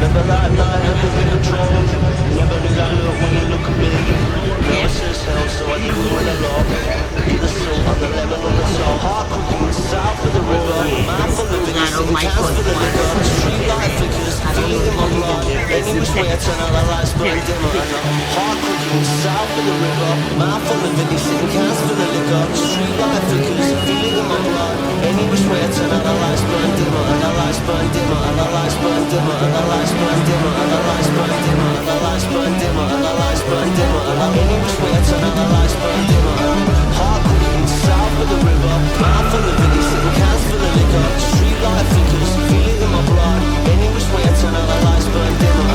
Remember that night at the Videodrome? Never knew that look when you look at me. Now it's just hell, so I do it a lot. Do the salt on the lemon on the top. Hard cooking south of the river. Man full of Vinny, sitting cans for the liquor. Street light flickers, feeling in my blood. Any which way I turn out the lights burn dimmer. And I'm hard cooking south of the river. Man full of Vinny, sitting cans for the liquor. Street light flickers, feeling in my blood. Any which way I turn out the lights burn dimmer. And the lights burn dimmer. And the lights burn dimmer. And the lights burn dimmer. And the lights burn dimmer. And the lights burn dimmer. And the lights burn dimmer. And any which way I turn out the lights burn dimmer. Hard cooking south of the river. Man full of Vinny, sitting cans for the liquor. Street light flickers, feeling in my blood. Any which way I turn out the lights burn dimmer.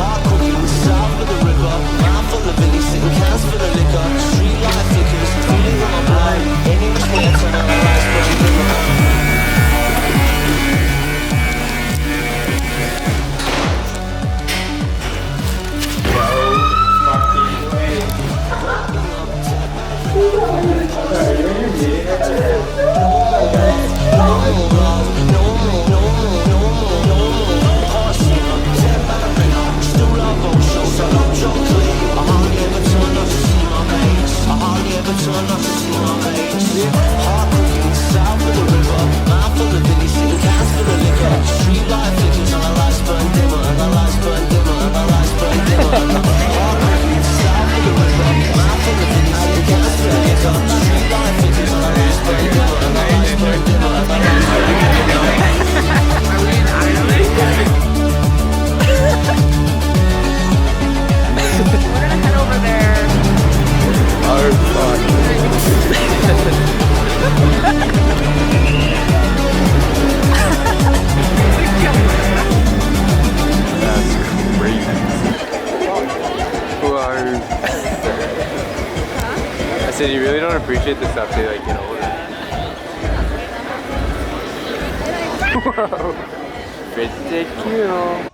Hard cooking south of the river. Man full of Vinny, sitting cans for the liquor. Street light flickers, feeling in my blood. Any which way I turn out the lights burn dimmer. I said you really don't appreciate the stuff they like get older. Whoa. Pretty cute.